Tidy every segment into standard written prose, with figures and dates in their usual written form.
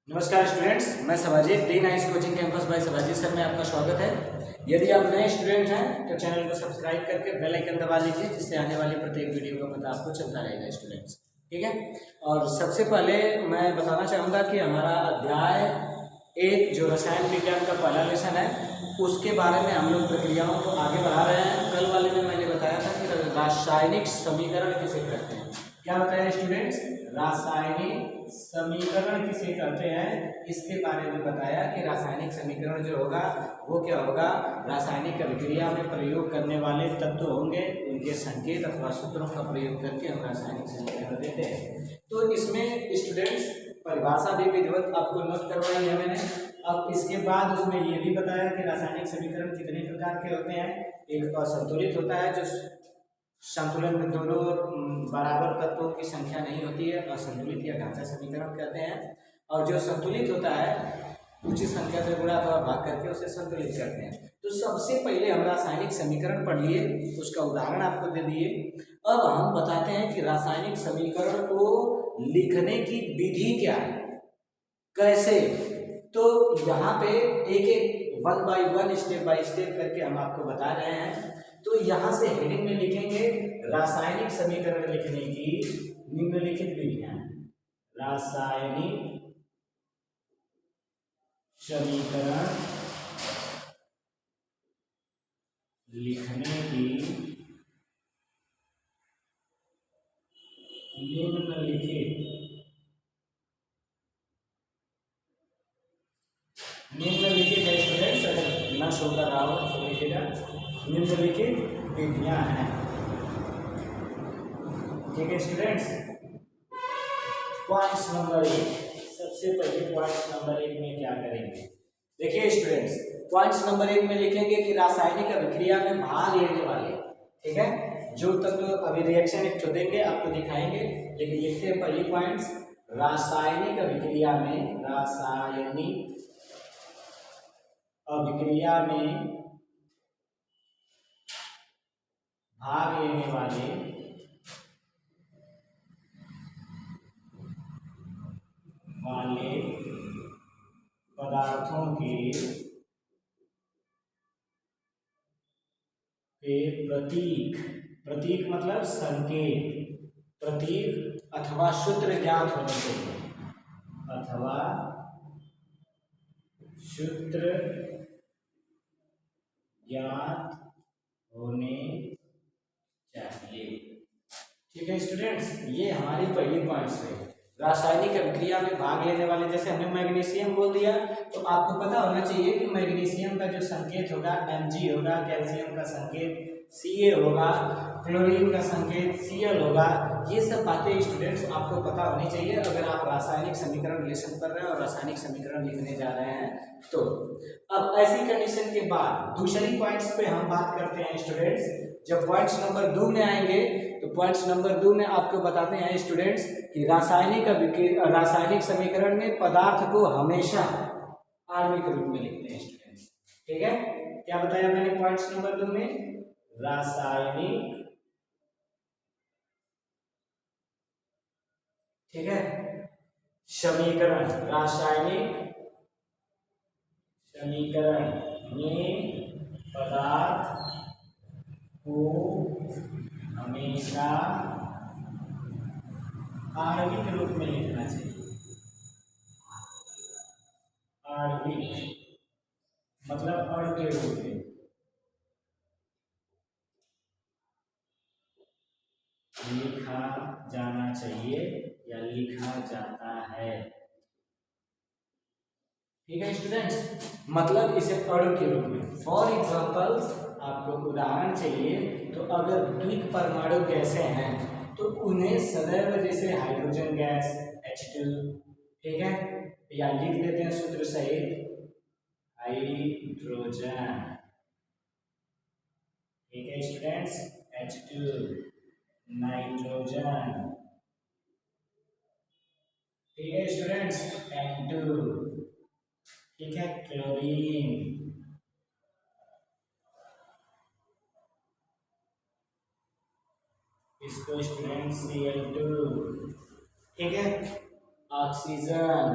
नमस्कार स्टूडेंट्स, मैं Sabhaji D Nice coaching campus by Sabhaji sir में आपका स्वागत है। यदि आप नए स्टूडेंट हैं तो चैनल को सब्सक्राइब करके बेल आइकन दबा लीजिए, जिससे आने वाली प्रत्येक वीडियो का पता आपको चलता रहेगा स्टूडेंट्स। ठीक है, और सबसे पहले मैं बताना चाहूँगा कि हमारा अध्याय एक जो रसायन विज्ञान का पहला लेसन है उसके बारे में हम लोग प्रक्रियाओं को आगे बढ़ा रहे हैं। कल वाले में मैंने बताया था कि रासायनिक समीकरण किसे कहते हैं। क्या बताया स्टूडेंट्स? रासायनिक समीकरण किसे कहते हैं, इसके बारे में बताया कि रासायनिक समीकरण जो होगा वो क्या होगा, रासायनिक अभिक्रिया में प्रयोग करने वाले तत्व होंगे, उनके संकेत अथवा सूत्रों का प्रयोग करके हम रासायनिक समीकरण देते हैं। तो इसमें स्टूडेंट्स परिभाषा भी विधिवत आपको नोट करवाई है मैंने। अब इसके बाद उसमें ये भी बताया कि रासायनिक समीकरण कितने प्रकार के होते हैं। एक असंतुलित होता है, जो संतुलन में दोनों बराबर तत्वों की संख्या नहीं होती है, असंतुलित या ढांचा समीकरण कहते हैं। और जो संतुलित होता है उचित संख्या से गुणा अथवा भाग करके उसे संतुलित करते हैं। तो सबसे पहले हम रासायनिक समीकरण पढ़ लिए, उसका उदाहरण आपको दे दिए। अब हम बताते हैं कि रासायनिक समीकरण को लिखने की विधि क्या है, कैसे। तो यहाँ पे एक एक one by one step by step करके हम आपको बता रहे हैं। तो यहाँ से हेडिंग में लिखेंगे रासायनिक समीकरण लिखने की निम्नलिखित विधियां। रासायनिक समीकरण लिखने की निम्नलिखित है स्टूडेंट्स, अगर न शो कर रहा हो तो लिखिएगा निम्नलिखित विधियां हैं। ठीक है स्टूडेंट्स, पॉइंट्स नंबर 1। सबसे पहले पॉइंट्स नंबर 1 में क्या करेंगे, देखिए स्टूडेंट्स, पॉइंट्स नंबर 1 में लिखेंगे कि रासायनिक अभिक्रिया में भाग लेने वाले, ठीक है, जो तत्व अभी रिएक्शन एक देंगे आपको दिखाएंगे, लेकिन लिखते हैं पहली पॉइंट्स। रासायनिक अभिक्रिया में भाग लेने वाले पदार्थों के प्रतीक मतलब संकेत, प्रतीक अथवा सूत्र ज्ञात होने चाहिए, अथवा सूत्र ज्ञात होने चाहिए। ठीक है स्टूडेंट्स, ये हमारी पहली पॉइंट्स है। रासायनिक अभिक्रिया में भाग लेने वाले, जैसे हमने मैग्नीशियम बोल दिया तो आपको पता होना चाहिए कि मैग्नीशियम का जो संकेत होगा Mg होगा, कैल्शियम का संकेत Ca होगा, क्लोरीन का संकेत Cl होगा। ये सब बातें स्टूडेंट्स आपको पता होनी चाहिए अगर आप रासायनिक समीकरण लेसन कर रहे हैं और रासायनिक समीकरण लिखने जा रहे हैं तो। अब ऐसी कंडीशन के बाद दूसरी पॉइंट्स पे हम बात करते हैं स्टूडेंट्स। जब पॉइंट्स नंबर 2 में आएंगे तो पॉइंट्स नंबर 2 में आपको बताते हैं स्टूडेंट्स कि रासायनिक समीकरण में पदार्थ को हमेशा आणविक रूप में लिखते हैं स्टूडेंट्स। ठीक है, क्या बताया मैंने पॉइंट्स नंबर 2 में? रासायनिक, ठीक है, समीकरण, रासायनिक समीकरण में पदार्थ को हमेशा आणविक रूप में लिखना चाहिए। आणविक मतलब अणु के रूप में लिखा जाना चाहिए या लिखा जाता है। ठीक है स्टूडेंट्स, मतलब इसे अणु के रूप में। फॉर एग्जांपल आपको उदाहरण चाहिए तो अगर द्विक परमाणु गैसें हैं तो उन्हें सदैव जैसे हाइड्रोजन गैस H2, ठीक है, या लिख देते हैं सूत्र सहित हाइड्रोजन। ठीक है स्टूडेंट्स, H2 नाइट्रोजन, ठीक है स्टूडेंट्स, N2, ठीक है, क्लोरीन, इसको स्टूडेंट Cl2, ठीक है, ऑक्सीजन,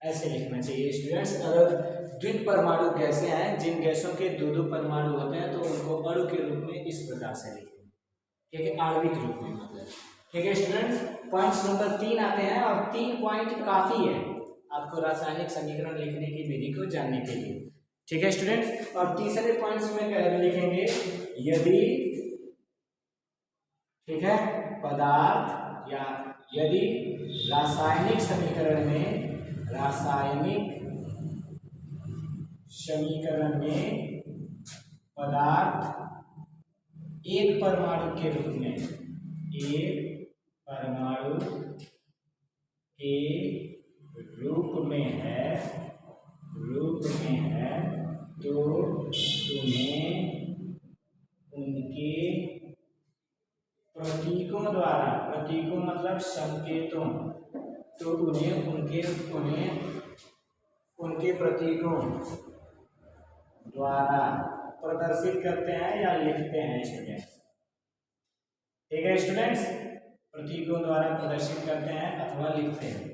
ऐसे लिखना चाहिए स्टूडेंट्स। अगर द्वित परमाणु गैसें हैं, जिन गैसों के दो दो परमाणु होते हैं, तो उनको अणु के रूप में इस प्रकार से लिखें, ठीक है, आणविक रूप में मतलब। ठीक है स्टूडेंट्स, पॉइंट्स नंबर 3 आते हैं और 3 पॉइंट काफी है आपको रासायनिक समीकरण लिखने की विधि को जानने के लिए। ठीक है स्टूडेंट्स, और तीसरे पॉइंट्स में लिखेंगे यदि, ठीक है, पदार्थ या यदि रासायनिक समीकरण में पदार्थ एक परमाणु के रूप में है तो तुम्हें उनके प्रतीकों द्वारा, प्रतीकों मतलब संकेतों, तो उन्हें उनके प्रतीकों द्वारा प्रदर्शित करते हैं या लिखते हैं स्टूडेंट्स। ठीक है स्टूडेंट्स, प्रतीकों द्वारा प्रदर्शित करते हैं अथवा लिखते हैं।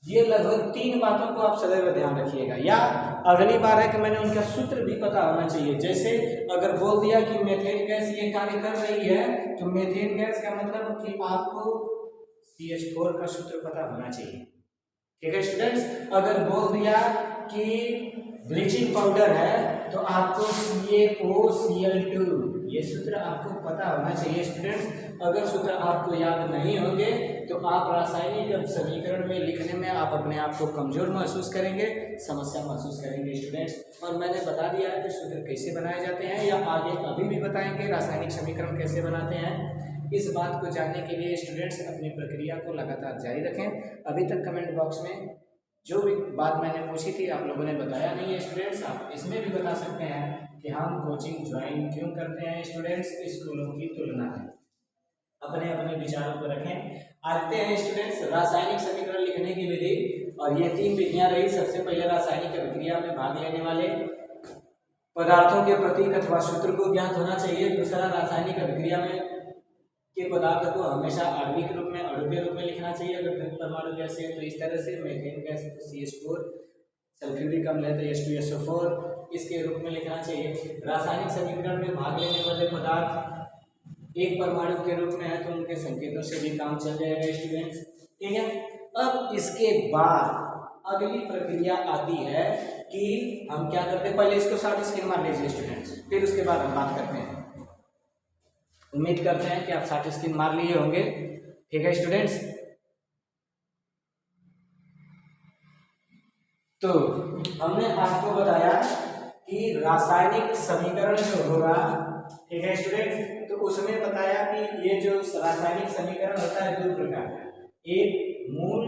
ये लगभग 3 बातों को आप सदैव ध्यान रखिएगा, या अगली बार है कि मैंने उनका सूत्र भी पता होना चाहिए। जैसे अगर बोल दिया कि मीथेन गैस ये कार्य कर रही है, तो मीथेन गैस का मतलब कि आपको CH4 का सूत्र पता होना चाहिए। ठीक है स्टूडेंट्स, अगर बोल दिया कि ब्लीचिंग पाउडर है, तो आपको CaOCl2 ये सूत्र आपको पता होना चाहिए स्टूडेंट्स। अगर सूत्र आपको याद नहीं होंगे तो आप रासायनिक समीकरण में लिखने में आप अपने आप को कमजोर महसूस करेंगे, समस्या महसूस करेंगे स्टूडेंट्स। और मैंने बता दिया है कि सूत्र कैसे बनाए जाते हैं, या आगे अभी भी बताएंगे रासायनिक समीकरण कैसे बनाते हैं। इस बात को जानने के लिए स्टूडेंट्स अपनी प्रक्रिया को लगातार जारी रखें। अभी तक कमेंट बॉक्स में जो भी बात मैंने पूछी थी आप लोगों ने बताया नहीं है स्टूडेंट्स, आप इसमें भी बता सकते हैं कि हम कोचिंग ज्वाइन क्यों करते हैं स्टूडेंट्स, स्कूलों की तुलना में। अपने अपने विचारों को रखें। आते हैं स्टूडेंट्स रासायनिक समीकरण लिखने की विधि, और ये 3 विधियां रही। सबसे पहले रासायनिक अभिक्रिया में भाग लेने वाले पदार्थों के प्रतीक अथवा सूत्र को ज्ञात होना चाहिए। दूसरा, रासायनिक अभिक्रिया में के पदार्थ को हमेशा आणविक रूप में, अणु के रूप में लिखना चाहिए। अगर द्वित परमाणु गैस है तो इस तरह से, मीथेन गैस तो CH4, सल्फ्यूरिक अम्ल है तो H2SO4 इसके रूप में लिखना चाहिए। रासायनिक समीकरण में भाग लेने वाले पदार्थ एक परमाणु के रूप में है तो उनके संकेतों से भी काम चल जाएगा स्टूडेंट्स। ठीक है, अब इसके बाद अगली प्रक्रिया आती है कि हम क्या करते हैं। पहले इसको शॉर्ट स्क्रीन मार लीजिए स्टूडेंट्स, फिर उसके बाद हम बात करते हैं। उम्मीद करते हैं कि आप शॉर्ट स्क्रीन मार लिए होंगे। ठीक है स्टूडेंट्स, तो हमने आपको बताया कि रासायनिक समीकरण जो होगा, ठीक है स्टूडेंट्स, तो उसमें बताया कि ये जो रासायनिक समीकरण होता है 2 प्रकार का, एक मूल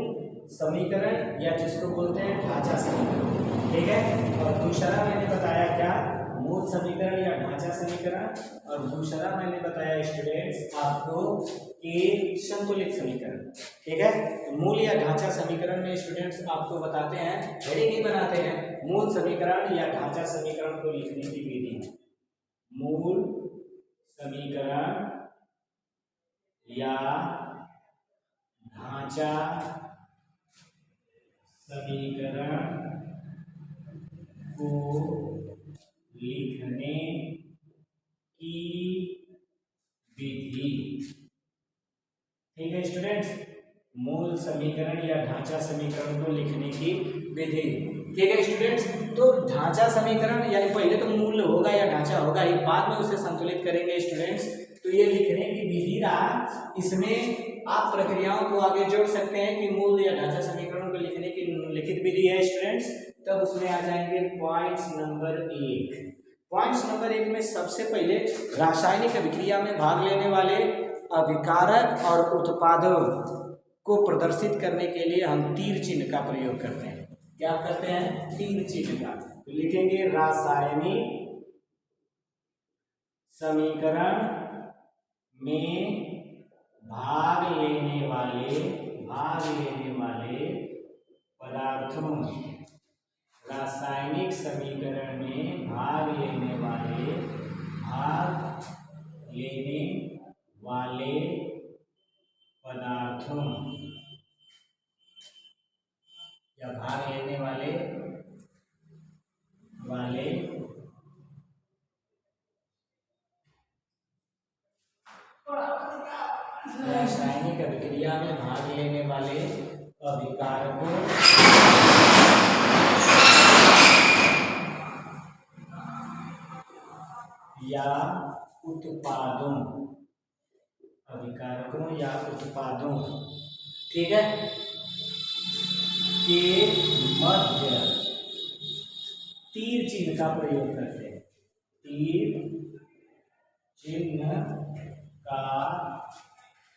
समीकरण या जिसको बोलते हैं ढांचा समीकरण, ठीक है, और दूसरा मैंने बताया क्या, मूल समीकरण या ढांचा समीकरण, और दूसरा मैंने बताया स्टूडेंट्स आपको एक संतुलित समीकरण। ठीक है, मूल या ढांचा समीकरण में स्टूडेंट्स आपको बताते हैं, हेडिंग ही बनाते हैं, मूल समीकरण या ढांचा समीकरण को लिखने की विधि। मूल समीकरण या ढांचा समीकरण को लिखने की विधि। ठीक है स्टूडेंट्स, मूल समीकरण या ढांचा समीकरण को लिखने की विधि। ठीक है स्टूडेंट्स, तो ढांचा समीकरण यानी पहले तो मूल होगा या ढांचा होगा, ही बाद में उसे संतुलित करेंगे स्टूडेंट्स। तो ये लिखने की विधि रहा, इसमें आप प्रक्रियाओं को आगे जोड़ सकते हैं कि मूल या ढांचा समीकरण को लिखने की लिखित विधि है स्टूडेंट्स। तब उसमें आ जाएंगे पॉइंट्स नंबर 1। पॉइंट्स नंबर 1 में सबसे पहले रासायनिक अभिक्रिया में भाग लेने वाले अभिकारक और उत्पादों को प्रदर्शित करने के लिए हम तीर चिन्ह का प्रयोग करते हैं। क्या करते हैं? तीर चिन्ह का। तो लिखेंगे रासायनिक समीकरण में भाग लेने वाले पदार्थों, रासायनिक समीकरण में भाग लेने वाले पदार्थों या भाग लेने वाले रासायनिक अभिक्रिया में भाग लेने वाले अभिकारकों या उत्पादों, अभिकारकों या उत्पादों, ठीक है, के मध्य तीर चिन्ह का प्रयोग करते हैं। तीर चिन्ह का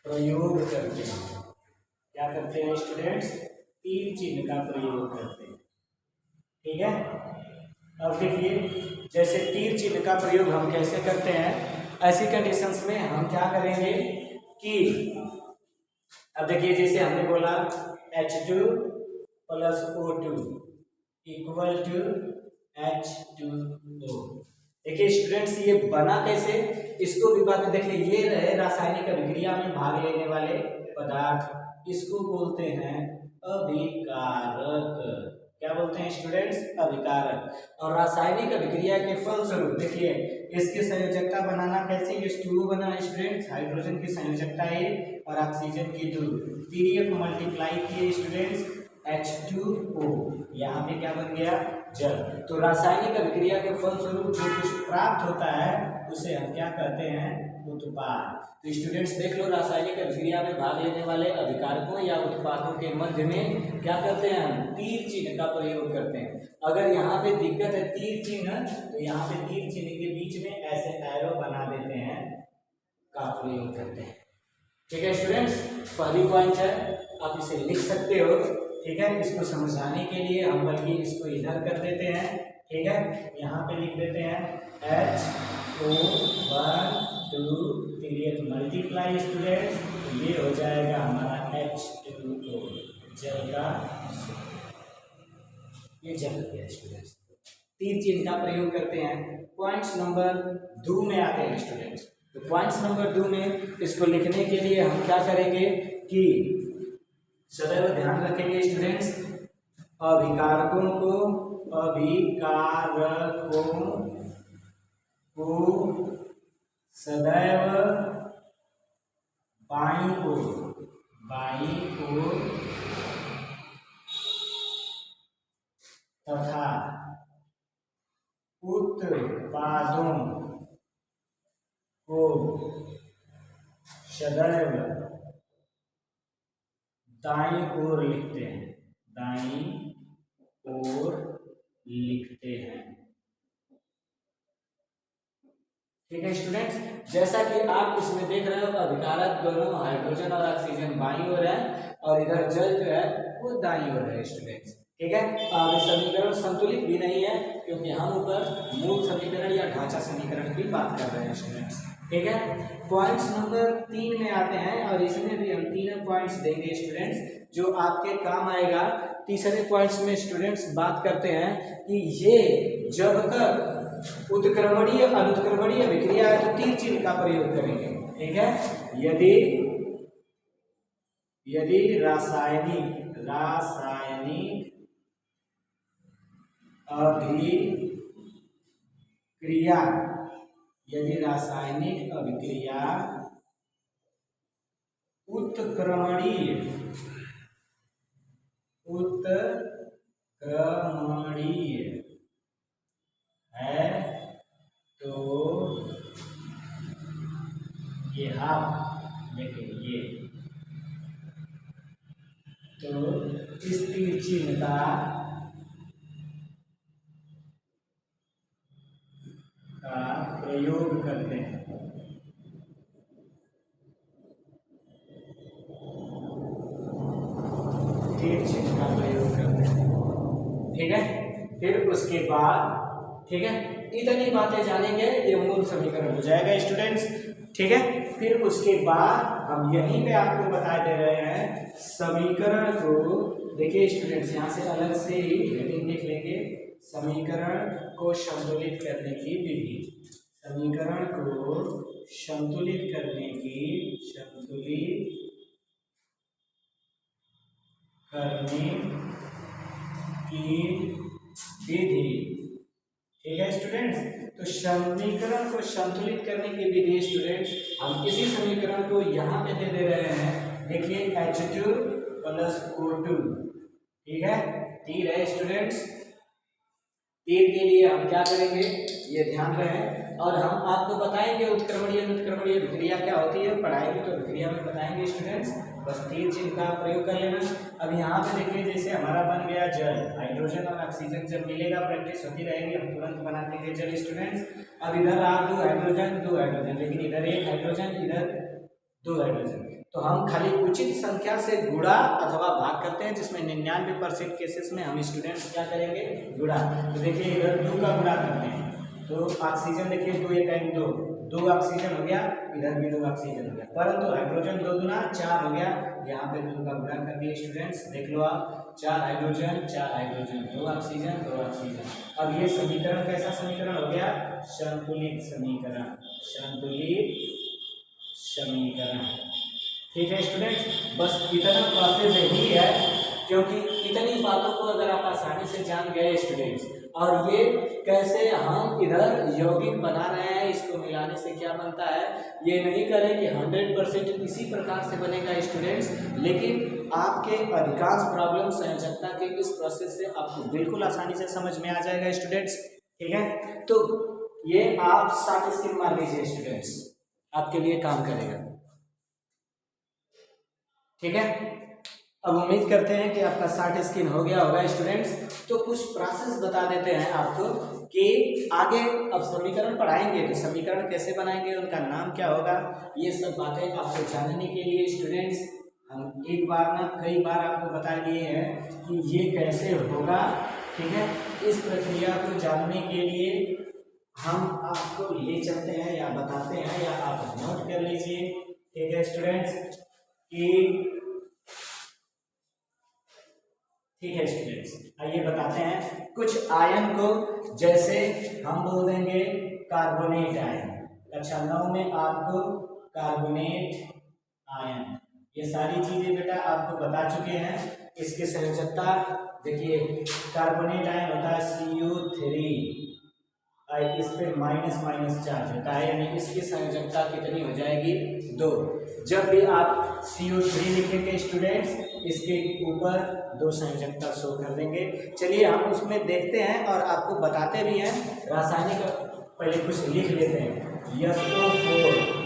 प्रयोग करते हैं। क्या करते हैं स्टूडेंट्स? तीर चिन्ह का प्रयोग करते हैं, ठीक है। अब देखिए, जैसे तीर चिन्ह का प्रयोग हम कैसे करते हैं, ऐसी कंडीशंस में हम क्या करेंगे कि अब देखिए, जैसे हमने बोला H2 + O2 = H2O। देखिए स्टूडेंट्स, ये बना कैसे, इसको भी बात देखिए। ये रहे रासायनिक अभिक्रिया में भाग लेने वाले पदार्थ, इसको बोलते हैं अभिकारक। क्या बोलते हैं स्टूडेंट्स? अभिकारक। और रासायनिक अभिक्रिया के फलस्वरूप देखिए, इसकी संयोजकता बनाना कैसे, H2O बना है स्टूडेंट्स, हाइड्रोजन की संयोजकता है और ऑक्सीजन की 2, तीन को मल्टीप्लाई किए स्टूडेंट्स, H2O, यहाँ पे क्या बन गया? जल। तो रासायनिक अभिक्रिया के फलस्वरूप जो कुछ प्राप्त होता है उसे हम क्या कहते हैं? उत्पाद। तो स्टूडेंट्स देख लो, रासायनिक अभिक्रिया में भाग लेने वाले अभिकारकों या उत्पादों के मध्य में क्या करते हैं? हम तीर चिन्ह का प्रयोग करते हैं। अगर यहाँ पे दिक्कत है तीर चिन्ह, तो यहाँ पे तीर चिन्ह के बीच में ऐसे एरो बना देते हैं, का प्रयोग करते हैं, ठीक है स्टूडेंट्स। पहली पॉइंट है, आप इसे लिख सकते हो, ठीक है। इसको समझाने के लिए हम बल्कि इसको इधर कर देते हैं, ठीक है। यहाँ पे लिख देते हैं HO1 2 3 मल्टीप्लाई स्टूडेंट्स, ये हो जाएगा हमारा H2O, जल का, ये जल गया स्टूडेंट्स। तीर चिन्ह का प्रयोग करते हैं। पॉइंट्स नंबर 2 में आते हैं स्टूडेंट्स। तो पॉइंट्स नंबर 2 में इसको लिखने के लिए हम क्या करेंगे कि सदैव ध्यान रखेंगे स्टूडेंट्स, अभिकारकों को सदैव बाईं ओर तथा उत्पादों को सदैव दाईं ओर लिखते हैं, दाईं ओर लिखते हैं, ठीक है स्टूडेंट्स। जैसा कि आप इसमें देख रहे हो, अभिकारक दोनों हाइड्रोजन और ऑक्सीजन बाईं ओर है और इधर जल जो है वो दाईं ओर है स्टूडेंट्स, ठीक है। अब समीकरण संतुलित भी नहीं है, क्योंकि हम ऊपर मूल समीकरण या ढांचा समीकरण की बात कर रहे हैं स्टूडेंट्स, ठीक है। पॉइंट्स नंबर 3 में आते हैं और इसमें भी हम 3 पॉइंट्स देंगे स्टूडेंट्स, जो आपके काम आएगा। तीसरे पॉइंट्स में स्टूडेंट्स बात करते हैं कि ये जब तक उत्क्रमणीय अनुत्क्रमणीय अभिक्रिया है तो तीर चिन्ह का प्रयोग करेंगे, ठीक है। यदि रासायनिक अभिक्रिया, यदि रासायनिक अभिक्रिया उत्क्रमणीय है तो ये देखिए, ये तो इस तीर चिन्ह का प्रयोग करते हैं, तीर चिन्ह का प्रयोग करते हैं, ठीक है। फिर उसके बाद, ठीक है, इतनी बातें जानेंगे, ये मूल समीकरण हो जाएगा स्टूडेंट्स, ठीक है। फिर उसके बाद हम यहीं पे आपको बता दे रहे हैं समीकरण को। देखिए स्टूडेंट्स, यहाँ से अलग से ही हेडिंग लिख लेंगे, समीकरण को संतुलित करने की विधि, समीकरण को संतुलित करने की विधि। ठीक है स्टूडेंट्स, तो समीकरण को संतुलित करने की विधि स्टूडेंट्स, हम इसी समीकरण को यहाँ पे दे रहे हैं। देखिए H2 + O2, ठीक है, तीर है स्टूडेंट्स। तीर के लिए हम क्या करेंगे ये ध्यान रहे, और हम आपको बताएंगे उत्क्रमणीय अनुत्क्रमणीय विक्रिया क्या होती है, पढ़ाएंगे तो विक्रिया में बताएंगे स्टूडेंट्स, बस तीर चिन्ह का प्रयोग कर लेना। अब यहाँ पे देखिए जैसे हमारा बन गया जल, हाइड्रोजन और ऑक्सीजन जब मिलेगा प्रैक्टिस होती रहेगी हम तुरंत बना देंगे जल स्टूडेंट्स। अब इधर आ दो हाइड्रोजन, लेकिन इधर एक हाइड्रोजन, इधर 2 हाइड्रोजन, तो हम खाली उचित संख्या से गुणा अथवा भाग करते हैं, जिसमें 99% केसेस में हम स्टूडेंट्स क्या करेंगे गुणा। तो देखिए इधर 2 का गुणा करते हैं, तो ऑक्सीजन देखिए 2 × 2, 2 ऑक्सीजन हो गया, इधर भी 2 ऑक्सीजन हो गया, परंतु हाइड्रोजन 2 दूना 4 हो गया, यहाँ पे 2 का गुणा कर दिए स्टूडेंट्स। देख लो आप, 4 हाइड्रोजन 2 ऑक्सीजन 2 ऑक्सीजन। अब ये समीकरण कैसा समीकरण हो गया, संतुलित समीकरण, संतुलित समीकरण। ठीक है स्टूडेंट्स, बस इतना प्रोसेस यही है, क्योंकि इतनी बातों को अगर आप आसानी से जान गए स्टूडेंट्स, और ये कैसे हम इधर यौगिक बना रहे हैं, इसको मिलाने से क्या बनता है, ये नहीं करें कि 100% इसी प्रकार से बनेगा स्टूडेंट्स, लेकिन आपके अधिकांश प्रॉब्लम संयोजकता के इस प्रोसेस से आपको बिल्कुल आसानी से समझ में आ जाएगा स्टूडेंट्स। ठीक है, तो ये आप 60 स्क्रीन मार लीजिए स्टूडेंट्स, आपके लिए काम करेगा। ठीक है, अब उम्मीद करते हैं कि आपका 60 स्क्रीन हो गया होगा स्टूडेंट्स। तो कुछ प्रोसेस बता देते हैं आपको कि आगे अब समीकरण पढ़ाएंगे तो समीकरण कैसे बनाएंगे, उनका नाम क्या होगा, ये सब बातें आपको जानने के लिए स्टूडेंट्स हम एक बार ना कई बार आपको बता दिए हैं कि ये कैसे होगा। ठीक है, इस प्रक्रिया को जानने के लिए हम आपको ले चलते हैं या बताते हैं, या आप नोट कर लीजिए। ठीक है स्टूडेंट्स, ठीक है स्टूडेंट्स, आइए बताते हैं कुछ आयन को, जैसे हम बोल देंगे कार्बोनेट आयन, कक्षा 9 में आपको कार्बोनेट आयन, ये सारी चीजें बेटा आपको बता चुके हैं। इसकी संयोजकता देखिए, कार्बोनेट आयन होता है CO3, इस पे माइनस चार्ज होता है, यानी इसकी संयोजकता कितनी हो जाएगी 2। जब भी आप CO3 लिखेंगे स्टूडेंट्स, इसके ऊपर 2 संयोजकता शो कर देंगे। चलिए हम उसमें देखते हैं और आपको बताते भी हैं। रासायनिक पहले कुछ लिख लेते हैं, SO4,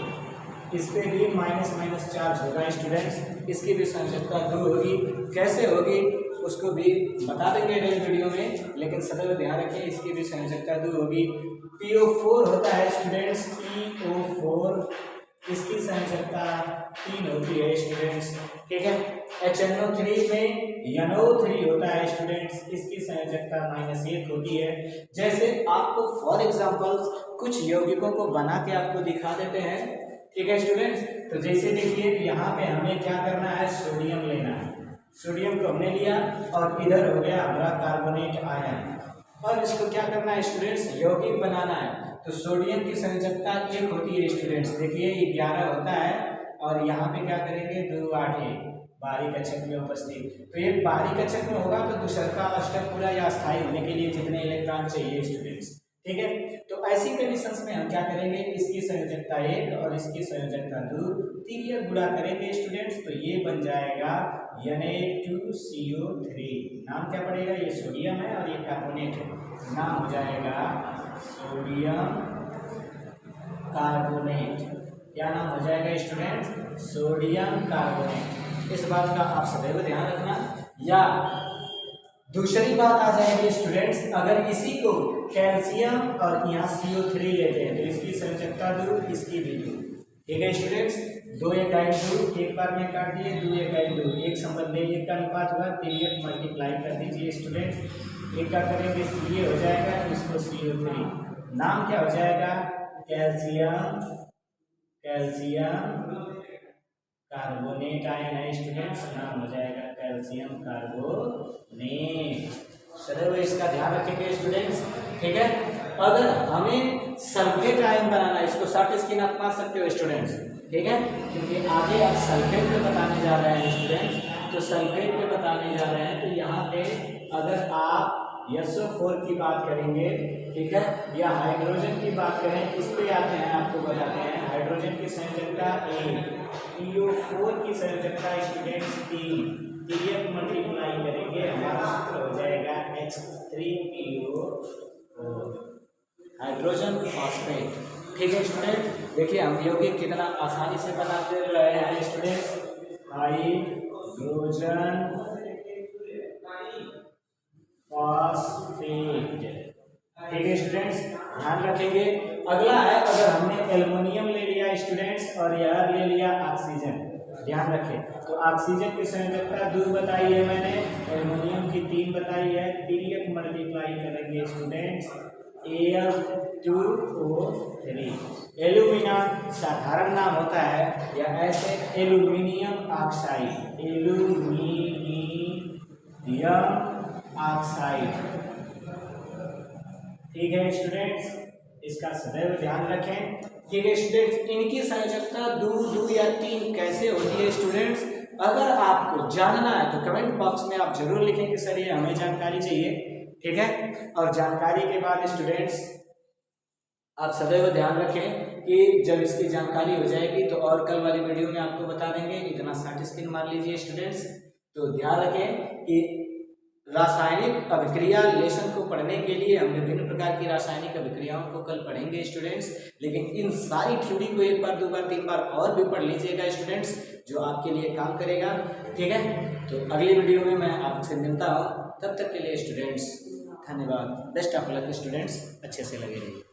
इस पे भी माइनस चार्ज होगा स्टूडेंट्स, इसकी भी संयोजकता 2 होगी। कैसे होगी उसको भी बता देंगे नए वीडियो में, लेकिन सदैव ध्यान रखिए इसकी भी संयोजकता 2 होगी। PO4 होता है स्टूडेंट्स, PO4, इसकी संयोजकता 3 होती है स्टूडेंट्स। ठीक है, HNO3 में NO3 होता है स्टूडेंट्स, इसकी संयोजकता -1 होती है। जैसे आपको फॉर एग्जांपल कुछ यौगिकों को बना के आपको दिखा देते हैं। ठीक है स्टूडेंट्स, तो जैसे देखिए यहाँ पे हमें क्या करना है, सोडियम लेना है, सोडियम को हमने लिया और इधर हो गया हमारा कार्बोनेट आयन, और इसको क्या करना है स्टूडेंट्स, यौगिक बनाना है। तो सोडियम की संयोजकता 1 होती है स्टूडेंट्स, देखिए 11 होता है, और यहाँ पे क्या करेंगे 2 8 1 बाहरी कक्षक में उपस्थित। तो ये बाहरी कक्षक में होगा तो दूसरा अष्टक पूरा या स्थायी होने के लिए जितने इलेक्ट्रॉन चाहिए स्टूडेंट्स। ठीक है, तो ऐसी कंडीशंस में हम क्या करेंगे, इसकी संयोजकता 1 और इसकी संयोजकता 2, तीन गुणा करेंगे स्टूडेंट्स, तो ये बन जाएगा Na2CO3। नाम क्या पड़ेगा, ये सोडियम है और ये कार्बोनेट है, नाम हो जाएगा सोडियम कार्बोनेट। क्या नाम हो जाएगा स्टूडेंट्स, सोडियम कार्बोनेट। इस बात का आप सदैव ध्यान रखना। या दूसरी बात आ जाएगी स्टूडेंट्स, अगर इसी को कैल्शियम और यहाँ CO3 लेते हैं तो इसकी संयोजकता 2, इसकी भी 2। ठीक है स्टूडेंट्स, 2 1 2 एक बार में काट दिए, 2 1 2 एक संबंध 1 का अनुपात हुआ, 3 मल्टीप्लाई कर दीजिए स्टूडेंट्स, एक का करेंगे ये हो जाएगा, इसको CO3, नाम क्या हो जाएगा, कैल्शियम कार्बोनेट आयन है स्टूडेंट्स, नाम हो जाएगा कैल्शियम कार्बोनेट। सदैव इसका ध्यान रखेंगे स्टूडेंट्स। ठीक है, अगर हमें सल्फेट आयन बनाना है, इसको 60 स्क्रीन आप मार सकते हो स्टूडेंट्स। ठीक है, क्योंकि आगे आप सल्फेट में बताने जा रहे हैं स्टूडेंट्स। तो सल्फेट पे बताने जा रहे हैं। तो यहाँ पे अगर आप SO4 की बात करेंगे, ठीक है, या हाइड्रोजन की बात करें, इस पे आते हैं, आपको बताते हैं हाइड्रोजन की संयोजकता A, PO4 की संयोजकता स्टूडेंट्स 3 मल्टीप्लाई करेंगे, हमारा सूत्र हो जाएगा H3PO4 हाइड्रोजन फॉस्फेट। ठीक है स्टूडेंट, देखिए हम यौगिक कितना आसानी से बनाते रहे हैं स्टूडेंट, हाइड्रोजन फॉस्फेट। ठीक है स्टूडेंट्स, ध्यान रखेंगे। अगला है, अगर हमने एल्युमिनियम ले लिया स्टूडेंट्स और यह ले लिया ऑक्सीजन, ध्यान रखें, तो ऑक्सीजन की संयोजकता 2 बताई है मैंने, एल्युमिनियम की 3 बताई है, 3 मल्टीप्लाई करेंगे स्टूडेंट्स Al2O3। एल्यूमिनियम साधारण नाम होता है, या ऐसे एल्यूमिनियम ऑक्साइड, एल्यूमिनियम ऑक्साइड। ठीक है स्टूडेंट्स, इसका सदैव ध्यान रखें। ठीक है स्टूडेंट्स, इनकी संयोजकता 2 या 3 कैसे होती है स्टूडेंट्स, अगर आपको जानना है तो कमेंट बॉक्स में आप जरूर लिखें कि सर ये हमें जानकारी चाहिए। ठीक है, और जानकारी के बाद स्टूडेंट्स आप सदैव ध्यान रखें कि जब इसकी जानकारी हो जाएगी तो और कल वाली वीडियो में आपको बता देंगे। इतना शॉर्ट स्क्रीन मार लीजिए स्टूडेंट्स। तो ध्यान रखें कि रासायनिक अभिक्रिया लेशन को पढ़ने के लिए हम विभिन्न प्रकार की रासायनिक अभिक्रियाओं को कल पढ़ेंगे स्टूडेंट्स, लेकिन इन सारी थ्योरी को 1 बार 2 बार 3 बार और भी पढ़ लीजिएगा स्टूडेंट्स, जो आपके लिए काम करेगा। ठीक है, तो अगली वीडियो में मैं आपसे मिलता हूँ, तब तक के लिए स्टूडेंट्स धन्यवाद। बेस्ट ऑफ लक स्टूडेंट्स, अच्छे से लगे रहिए।